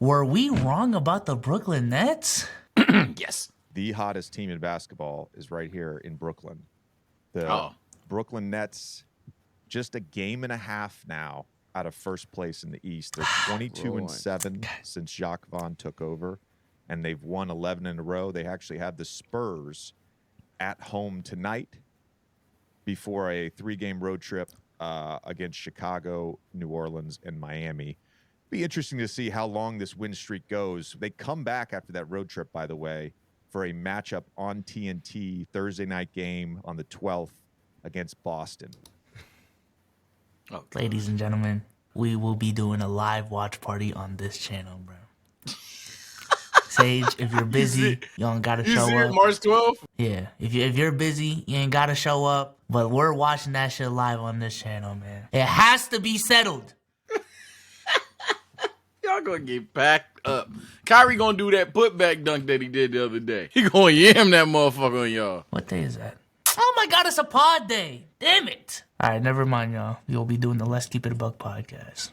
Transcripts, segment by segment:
Were we wrong about the Brooklyn Nets? Yes. The hottest team in basketball is right here in Brooklyn. The Brooklyn Nets, just a game and a half now out of first place in the East. They're 22-7 since Jacques Vaughn took over, and they've won 11 in a row. They actually have the Spurs at home tonight before a 3-game road trip against Chicago, New Orleans, and Miami. Be interesting to see how long this win streak goes. They come back after that road trip, by the way, for a matchup on TNT Thursday night game on the 12th against Boston. Oh, ladies and gentlemen, we will be doing a live watch party on this channel, bro. Sage, if you're busy, you don't gotta show up. March 12th? Yeah, if you're busy, you ain't gotta show up. But we're watching that shit live on this channel, man. It has to be settled. Y'all gonna get packed up. Kyrie gonna do that putback dunk that he did the other day. He gonna yam that motherfucker on y'all. What day is that? Oh my God, it's a pod day. Damn it. All right, never mind, y'all. You'll be doing the Let's Keep It a Buck podcast.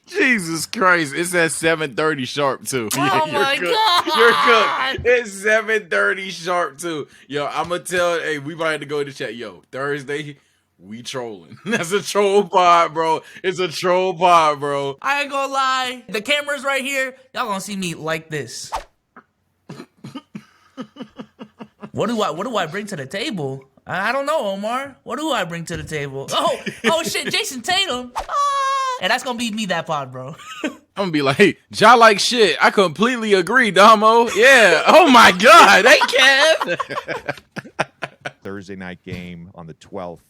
Jesus Christ, it's at 7:30 sharp too. Oh my God. You're cooked. It's 7:30 sharp too. Yo, I'm gonna tell, hey, we might have to go in the chat. Yo, Thursday, we trolling. That's a troll pod, bro. It's a troll pod, bro. I ain't gonna lie. The camera's right here. Y'all gonna see me like this. What do I bring to the table? I don't know, Omar. What do I bring to the table? Oh shit, Jason Tatum. And that's gonna be me that pod, bro. I'm gonna be like, hey, Ja like shit. I completely agree, Damo. Yeah. Oh my God. Hey, Kev. Thursday night game on the 12th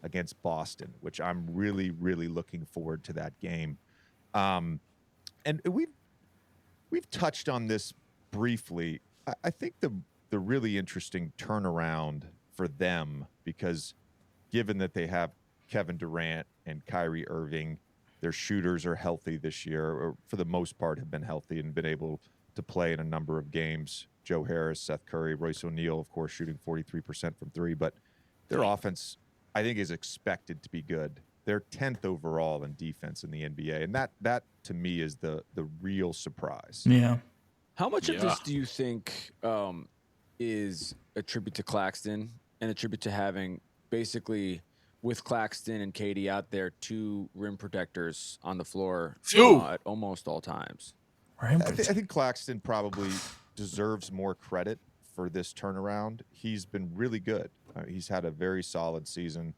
against Boston, which I'm really, really looking forward to that game. And we've touched on this briefly. I think the really interesting turnaround for them, because given that they have Kevin Durant and Kyrie Irving, their shooters are healthy this year, or for the most part have been healthy and been able to play in a number of games. Joe Harris, Seth Curry, Royce O'Neal, of course, shooting 43% from three, but their offense, I think, is expected to be good. They're 10th overall in defense in the NBA, and that to me is the real surprise. Yeah. How much of this do you think is a tribute to Claxton and a tribute to having basically, with Claxton and KD out there, 2 rim protectors on the floor at almost all times? I think Claxton probably deserves more credit for this turnaround. He's been really good. He's had a very solid season.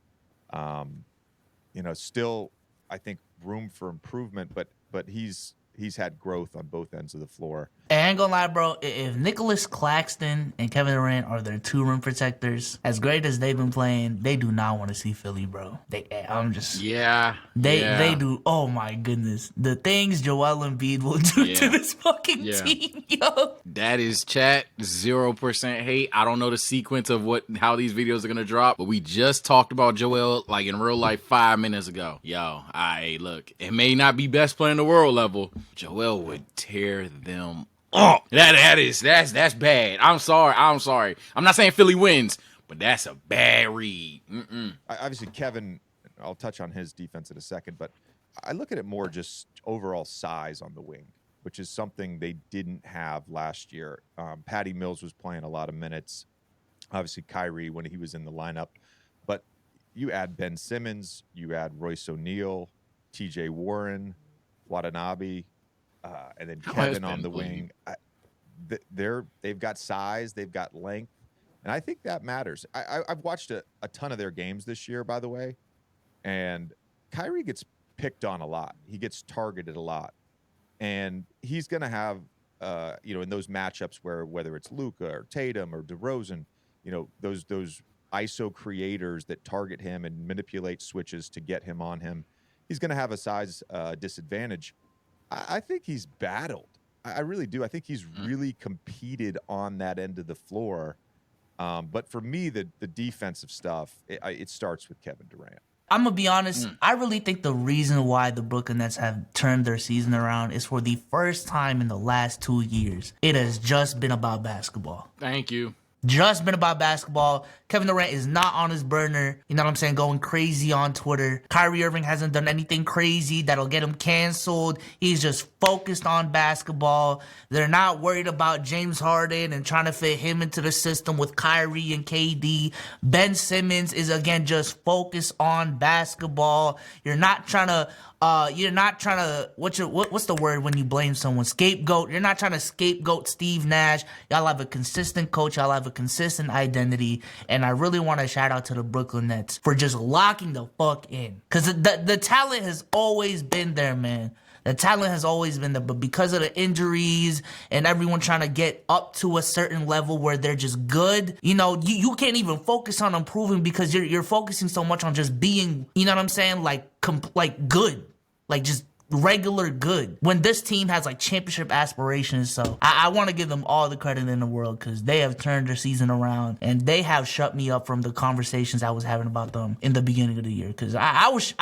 Still, I think, room for improvement, but he's had growth on both ends of the floor. And I ain't gonna lie, bro. If Nicholas Claxton and Kevin Durant are their 2 rim protectors, as great as they've been playing, they do not want to see Philly, bro. They do. Oh my goodness, the things Joel Embiid will do to this fucking team, yo. That is chat 0% hate. I don't know the sequence of how these videos are gonna drop, but we just talked about Joel like in real life 5 minutes ago. Yo, look, it may not be best player in the world level. Joel would tear them up. That's bad. I'm sorry. I'm not saying Philly wins, but that's a bad read. Obviously, Kevin, I'll touch on his defense in a second, but I look at it more just overall size on the wing, which is something they didn't have last year. Patty Mills was playing a lot of minutes. Obviously, Kyrie when he was in the lineup. But you add Ben Simmons, you add Royce O'Neal, TJ Warren, Watanabe, and then Kevin on the wing. They've got size, they've got length, and I think that matters. I've watched a ton of their games this year, by the way, and Kyrie gets picked on a lot. He gets targeted a lot, and he's going to have, in those matchups whether it's Luka or Tatum or DeRozan, those ISO creators that target him and manipulate switches to get him on him, he's going to have a size disadvantage. I think he's battled. I really do. I think he's really competed on that end of the floor. But for me, the defensive stuff, it starts with Kevin Durant. I'm going to be honest. I really think the reason why the Brooklyn Nets have turned their season around is for the first time in the last 2 years, it has just been about basketball. Thank you. just been about basketball. Kevin Durant is not on his burner, you know what I'm saying, going crazy on Twitter. Kyrie Irving hasn't done anything crazy that'll get him canceled. He's just focused on basketball. They're not worried about James Harden and trying to fit him into the system with Kyrie and KD. Ben Simmons is, again, just focused on basketball. You're not trying to what's the word when you blame someone? Scapegoat. You're not trying to scapegoat Steve Nash. Y'all have a consistent coach. Y'all have a consistent identity. And I really want to shout out to the Brooklyn Nets for just locking the fuck in. Because the talent has always been there, man. The talent has always been there, but because of the injuries and everyone trying to get up to a certain level where they're just good, you know, you can't even focus on improving because you're focusing so much on just being, you know what I'm saying, like good, like just regular good, when this team has like championship aspirations. So I want to give them all the credit in the world because they have turned their season around and they have shut me up from the conversations I was having about them in the beginning of the year, because I was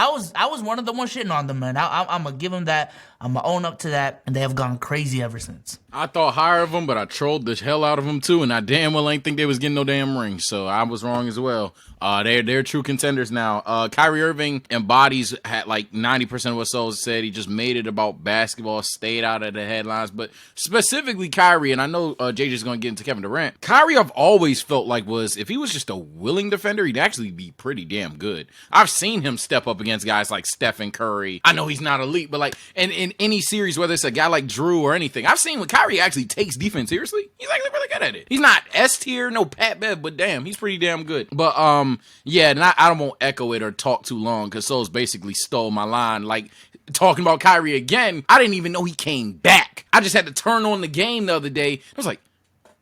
one of the ones shitting on them, man. I'm gonna give them that. I'm gonna own up to that, and they have gone crazy ever since. I thought higher of them, but I trolled the hell out of them too, and I damn well ain't think they was getting no damn ring, so I was wrong as well. They're true contenders now. Kyrie Irving embodies had like 90% of what Souls said. He just made it about basketball, stayed out of the headlines, but specifically Kyrie, and I know JJ's gonna get into Kevin Durant. Kyrie, I've always felt like if he was just a willing defender, he'd actually be pretty damn good. I've seen him step up against guys like Stephen Curry. I know he's not elite, but like in any series, whether it's a guy like Drew or anything, I've seen when Kyrie actually takes defense seriously. He's actually really good at it. He's not S tier, no Pat Bev, but damn, he's pretty damn good. But yeah, and I don't want to echo it or talk too long because Souls basically stole my line. Like talking about Kyrie again, I didn't even know he came back. I just had to turn on the game the other day. I was like,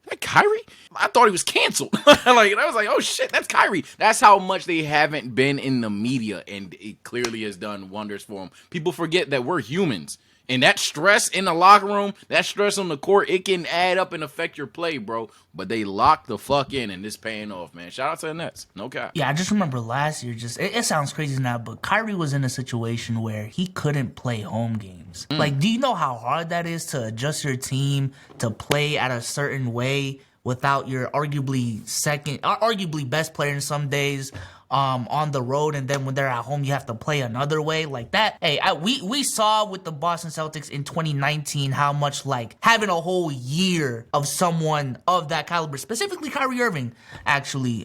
that Kyrie? I thought he was canceled. I was like, oh shit, that's Kyrie. That's how much they haven't been in the media, and it clearly has done wonders for them. People forget that we're humans. And that stress in the locker room, that stress on the court, it can add up and affect your play, bro. But they locked the fuck in, and it's paying off, man. Shout out to the Nets. No cap. Yeah, I just remember last year, it sounds crazy now, but Kyrie was in a situation where he couldn't play home games. Like, do you know how hard that is to adjust your team to play at a certain way without your arguably best player in some days on the road, and then when they're at home you have to play another way like that? Hey, we saw with the Boston Celtics in 2019 how much like having a whole year of someone of that caliber, specifically Kyrie Irving, actually,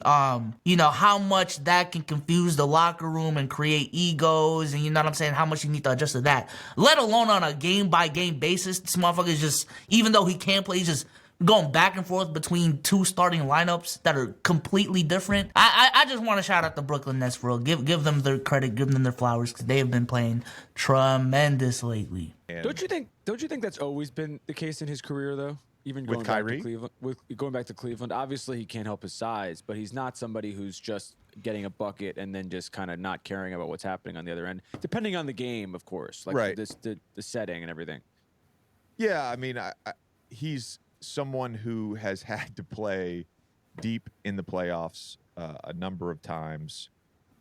you know, how much that can confuse the locker room and create egos, and you know what I'm saying, how much you need to adjust to that, let alone on a game by game basis. This motherfucker is just, even though he can't play, he's just going back and forth between two starting lineups that are completely different. I just want to shout out the Brooklyn Nets for real. Give them their credit, give them their flowers, because they have been playing tremendous lately. Don't you think that's always been the case in his career though? Even going with back Kyrie? to Cleveland, going back to Cleveland, obviously he can't help his size, but he's not somebody who's just getting a bucket and then just kind of not caring about what's happening on the other end, depending on the game, of course, like right. the setting and everything. Yeah, I mean, he's someone who has had to play deep in the playoffs a number of times,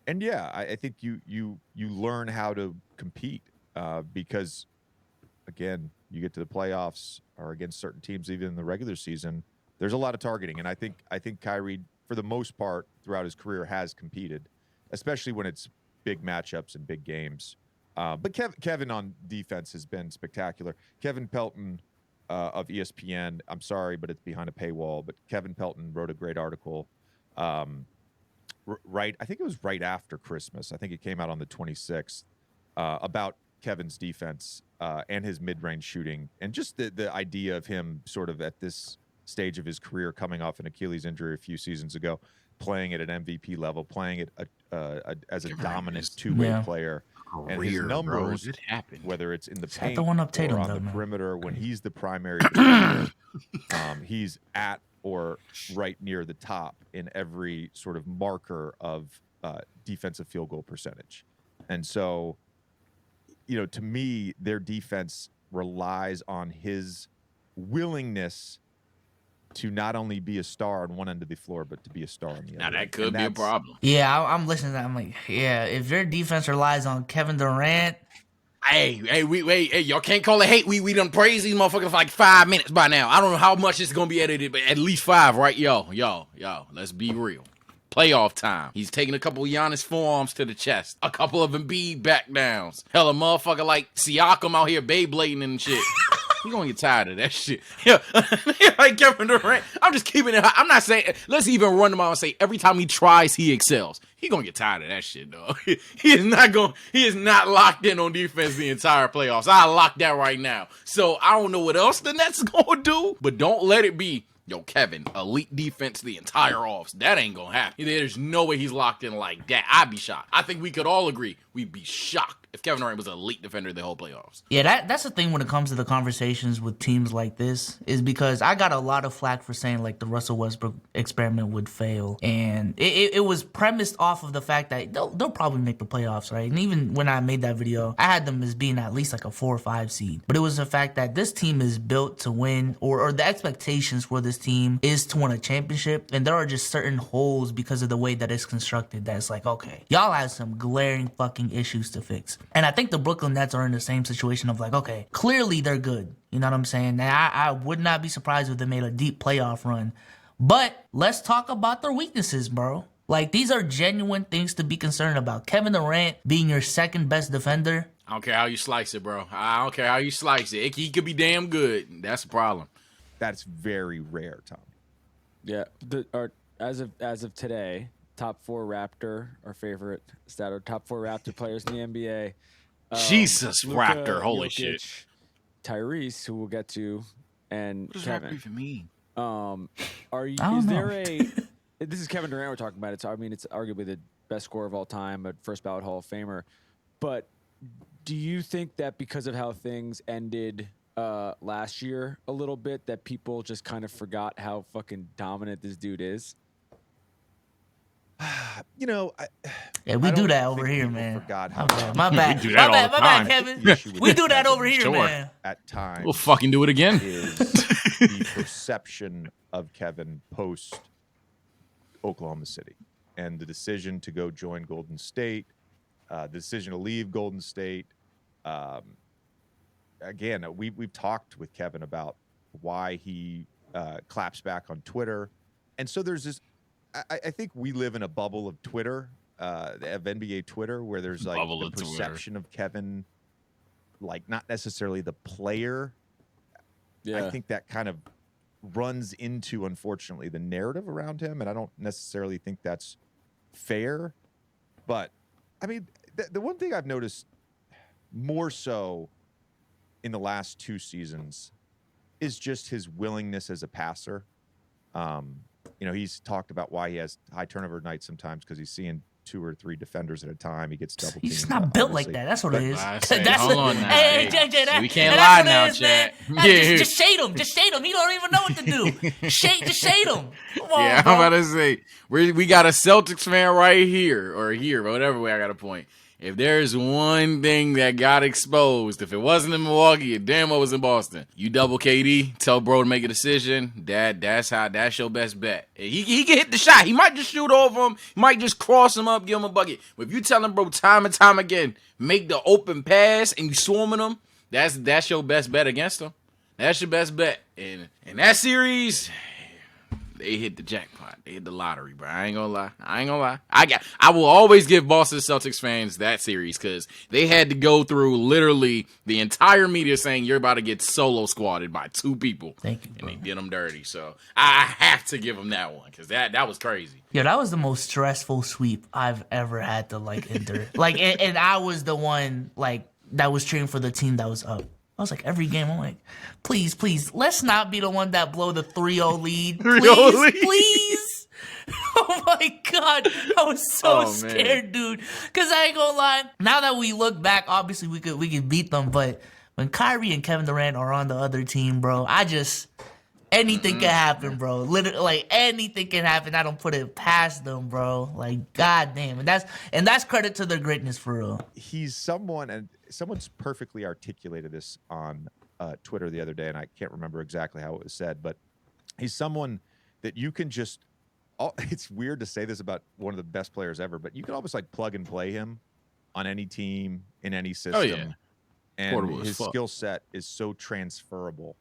and yeah, I think you learn how to compete because, again, you get to the playoffs or against certain teams, even in the regular season, there's a lot of targeting, and I think Kyrie, for the most part, throughout his career, has competed, especially when it's big matchups and big games. But Kevin on defense has been spectacular. Kevin Pelton of ESPN, I'm sorry, but it's behind a paywall, but Kevin Pelton wrote a great article I think it was right after Christmas. I think it came out on the 26th about Kevin's defense and his mid-range shooting, and just the idea of him sort of at this stage of his career, coming off an Achilles injury a few seasons ago, playing at an MVP level, playing it as a dominant two-way player. And his numbers, whether it's in the paint or on the perimeter, when he's the primary defender, he's at or right near the top in every sort of marker of defensive field goal percentage. And so, you know, to me, their defense relies on his willingness to not only be a star on one end of the floor, but to be a star on the other. Now that could be a problem. Yeah, I'm listening to that. I'm like, yeah, if your defense relies on Kevin Durant, Hey, y'all can't call it hate. We done praised these motherfuckers for like 5 minutes by now. I don't know how much it's gonna be edited, but at least 5, right? Yo, let's be real. Playoff time. He's taking a couple of Giannis forearms to the chest. A couple of Embiid back downs. Hell, a motherfucker like Siakam out here Beyblading and shit. He gonna get tired of that shit. Yeah, like Kevin Durant. I'm just keeping it high. I'm not saying, let's even run them out and say every time he tries, he excels. He gonna get tired of that shit, though. He is not locked in on defense the entire playoffs. I lock that right now. So I don't know what else the Nets gonna do, but don't let it be, yo, Kevin, elite defense the entire offs. That ain't gonna happen. There's no way he's locked in like that. I'd be shocked. I think we could all agree we'd be shocked if Kevin Durant was an elite defender the whole playoffs. Yeah, that's the thing when it comes to the conversations with teams like this, is because I got a lot of flack for saying like the Russell Westbrook experiment would fail, and it was premised off of the fact that they'll probably make the playoffs, right? And even when I made that video, I had them as being at least like a 4 or 5 seed, but it was the fact that this team is built to win, or the expectations for this team is to win a championship, and there are just certain holes because of the way that it's constructed that's like, okay, y'all have some glaring fucking issues to fix. And I think the Brooklyn Nets are in the same situation of like, okay, clearly they're good. You know what I'm saying? Now, I would not be surprised if they made a deep playoff run. But let's talk about their weaknesses, bro. Like, these are genuine things to be concerned about. Kevin Durant being your second best defender. I don't care how you slice it, bro. I don't care how you slice it. He could be damn good. That's a problem. That's very rare, Tom. Yeah. As of today, top 4 Raptor, our favorite stat, or top 4 Raptor players in the NBA. Jesus, Luka, Raptor, holy Jokic, shit. Tyrese, who we'll get to, and What does Kevin. Raptor even mean? This is Kevin Durant we're talking about. It's arguably the best scorer of all time, a first ballot Hall of Famer. But do you think that because of how things ended last year a little bit, that people just kind of forgot how fucking dominant this dude is? You know, we do that over here, man. Forgot my bad. We do that all the time. Kevin. We do that over here, Sure. man. At times, We'll fucking do it again. is the perception of Kevin post Oklahoma City and the decision to go join Golden State, the decision to leave Golden State. Again, we've talked with Kevin about why he claps back on Twitter, and so there's this. I think we live in a bubble of Twitter, of NBA Twitter, where there's like the perception of Kevin, like not necessarily the player. Yeah. I think that kind of runs into, unfortunately, the narrative around him, and I don't necessarily think that's fair. But I mean, the one thing I've noticed more so in the last 2 seasons is just his willingness as a passer. You know, he's talked about why he has high turnover nights sometimes because he's seeing 2 or 3 defenders at a time. He gets double teamed. He's just not built like that. That's what it is. Hold on now. Hey, JJ, we can't lie now, Chat. Just shade him. Just shade him. He don't even know what to do. Just shade him. Come on, yeah, bro. I'm about to say we got a Celtics fan right here, whatever way I got to point. If there's one thing that got exposed, if it wasn't in Milwaukee, it damn well was in Boston. You double KD, tell bro to make a decision. That's your best bet. He can hit the shot. He might just shoot over him. He might just cross him up, give him a bucket. But if you tell him, bro, time and time again, make the open pass and you swarming him, that's your best bet against him. That's your best bet. And in that series, they hit the jackpot. They hit the lottery, bro. I ain't gonna lie. I will always give Boston Celtics fans that series because they had to go through literally the entire media saying you're about to get solo squatted by 2 people. Thank you, bro. And they did them dirty. So I have to give them that one because that was crazy. Yeah, that was the most stressful sweep I've ever had to enter. And I was the one that was cheering for the team that was up. I was like, every game, I'm like, please, let's not be the one that blow the 3-0 lead. Please. Oh, my God. I was so scared, dude. Because I ain't gonna lie. Now that we look back, obviously, we could beat them. But when Kyrie and Kevin Durant are on the other team, bro, anything can happen, bro. Literally, anything can happen. I don't put it past them, bro. Goddamn. And that's credit to their greatness, for real. He's someone, and someone's perfectly articulated this on Twitter the other day, and I can't remember exactly how it was said, but he's someone that you can just it's weird to say this about one of the best players ever, but you can almost plug and play him on any team in any system. Oh, yeah. and Portable as his fuck. skill set is so transferable.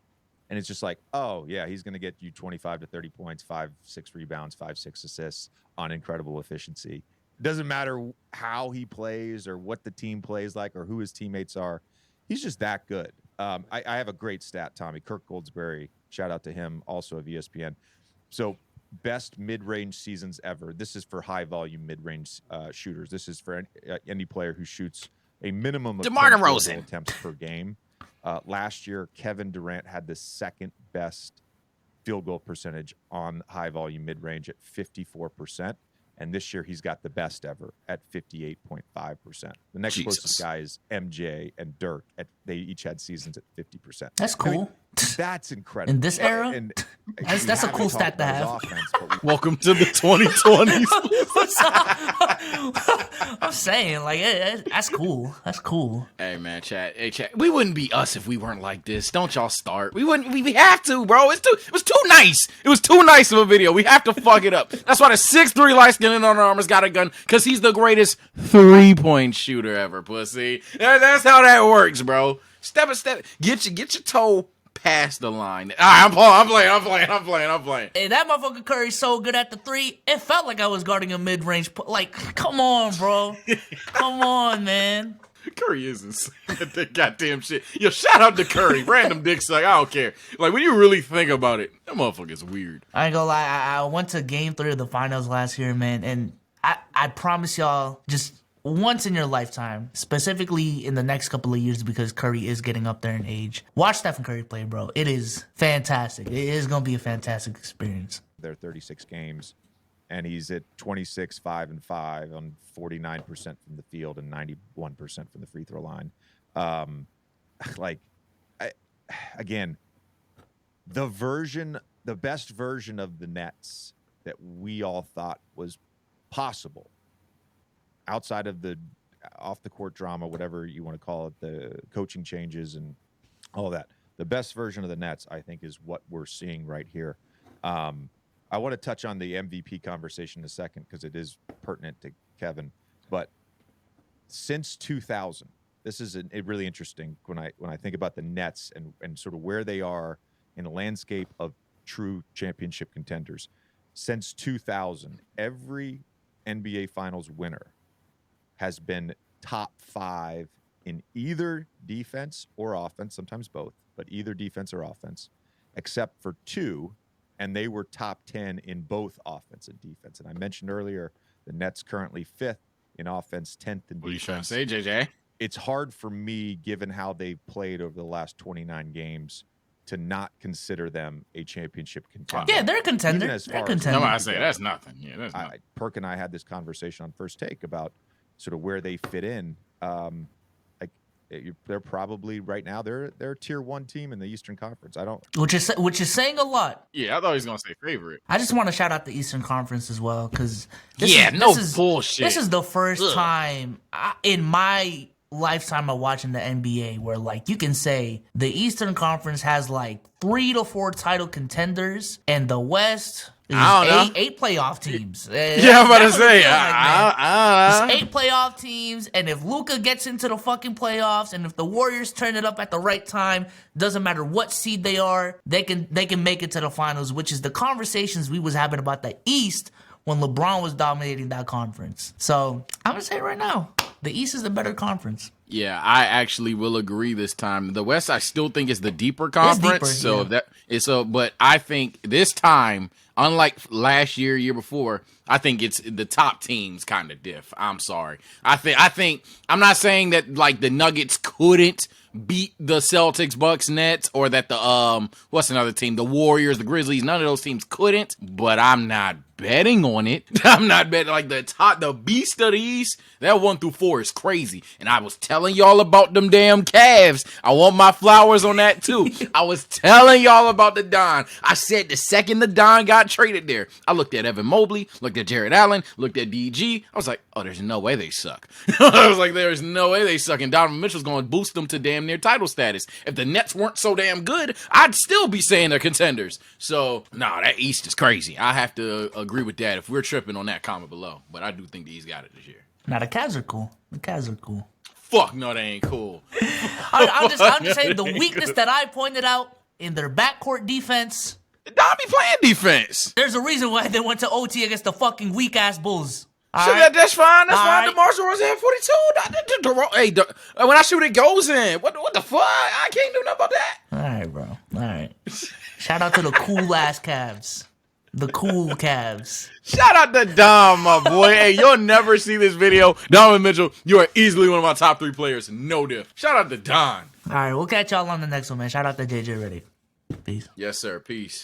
And it's just like, oh yeah, he's going to get you 25 to 30 points, 5-6 rebounds, 5-6 assists on incredible efficiency. It doesn't matter how he plays or what the team plays like or who his teammates are. He's just that good. I have a great stat, Tommy. Kirk Goldsberry, shout out to him, also of ESPN. So best mid-range seasons ever. This is for high-volume mid-range shooters. This is for any player who shoots a minimum of 10 DeMar field goal DeRozan attempts per game. Last year, Kevin Durant had the second best field goal percentage on high-volume mid-range at 54%. And this year, he's got the best ever at 58.5%. The next closest guy is MJ and Dirk. They each had seasons at 50%. That's cool. I mean, that's incredible. In this era? And That's a cool stat to have. Welcome to the 2020s. I'm saying, like, that's cool. That's cool. Hey man, chat. Hey chat. We wouldn't be us if we weren't like this. Don't y'all start. We wouldn't. We have to, bro. It was too nice. It was too nice of a video. We have to fuck it up. That's why the 6'3" light skinned Under Armour's got a gun, because he's the greatest 3-point shooter ever. Pussy. That's how that works, bro. Step. Get your toe past the line. All right, I'm playing. Hey, that motherfucker Curry's so good at the three, it felt like I was guarding a mid-range. Like, come on, bro. Come on, man. Curry is insane at that goddamn shit. Yo, shout out to Curry. Random dick suck. I don't care. Like, when you really think about it, that motherfucker's weird. I ain't gonna lie. I went to game 3 of the finals last year, man, and I promise y'all, just once in your lifetime, specifically in the next couple of years, because Curry is getting up there in age, watch Stephen Curry play, bro. It is fantastic. It is going to be a fantastic experience. They're 36 games, and he's at 26, 5 and 5 on 49% from the field and 91% from the free throw line. Again, the best version of the Nets that we all thought was possible, outside of the off the court drama, whatever you want to call it, the coaching changes and all that, the best version of the Nets, I think, is what we're seeing right here. I want to touch on the MVP conversation in a second because it is pertinent to Kevin. But since 2000, this is really interesting when I think about the Nets and sort of where they are in the landscape of true championship contenders. Since 2000, every NBA Finals winner has been top 5 in either defense or offense, sometimes both, but either defense or offense, except for 2, and they were top 10 in both offense and defense. And I mentioned earlier, the Nets currently 5th in offense, 10th in defense. What are you trying to say, JJ? It's hard for me, given how they've played over the last 29 games, to not consider them a championship contender. Yeah, they're a contender. They're a contender. No, I say that's nothing. Yeah, that's nothing. Perk and I had this conversation on First Take about sort of where they fit in. They're probably right now they're a tier 1 team in the Eastern Conference. Which is saying a lot. Yeah, I thought he was gonna say favorite. I just want to shout out the Eastern Conference as well, because bullshit. This is the first time in my lifetime of watching the NBA where, like, you can say the Eastern Conference has like 3 to 4 title contenders, and the West is eight playoff teams. Yeah, I'm about to say, it's 8 playoff teams, and if Luka gets into the fucking playoffs, and if the Warriors turn it up at the right time, doesn't matter what seed they are, they can make it to the finals, which is the conversations we was having about the East when LeBron was dominating that conference. So I'm gonna say it right now, the East is the better conference. Yeah, I actually will agree this time. The West, I still think, is the deeper conference. But I think this time, unlike last year before, I think it's the top teams kind of diff. I'm sorry. I think I'm not saying that like the Nuggets couldn't beat the Celtics, Bucks, Nets, or that the what's another team? The Warriors, the Grizzlies, none of those teams couldn't, but I'm not betting on it. I'm not betting. Like the beast of the East, that 1 through 4 is crazy. And I was telling y'all about them damn Cavs. I want my flowers on that too. I was telling y'all about the Don. I said the second the Don got traded there, I looked at Evan Mobley, looked at Jared Allen, looked at DG. I was like, oh, there's no way they suck. I was like, there's no way they suck. And Donovan Mitchell's going to boost them to damn near title status. If the Nets weren't so damn good, I'd still be saying they're contenders. So, that East is crazy. I have to agree with that. If we're tripping on that, comment below. But I do think the East got it this year. Now, the Cavs are cool. fuck no, they ain't cool. I'm just saying the weakness that I pointed out in their backcourt defense. Don be playing defense. There's a reason why they went to OT against the fucking weak ass Bulls. All So right? that's fine. That's All fine. right. DeMar DeRozan had 42. Hey, when I shoot, it goes in. What the fuck? I can't do nothing about that. All right, bro. All right. Shout out to the cool ass Cavs. The cool Cavs. Shout out to Dom, my boy. Hey, you'll never see this video. Donovan Mitchell, you are easily one of my top 3 players. No diff. Shout out to Don. All right, we'll catch y'all on the next one, man. Shout out to JJ Reddick. Peace. Yes, sir. Peace.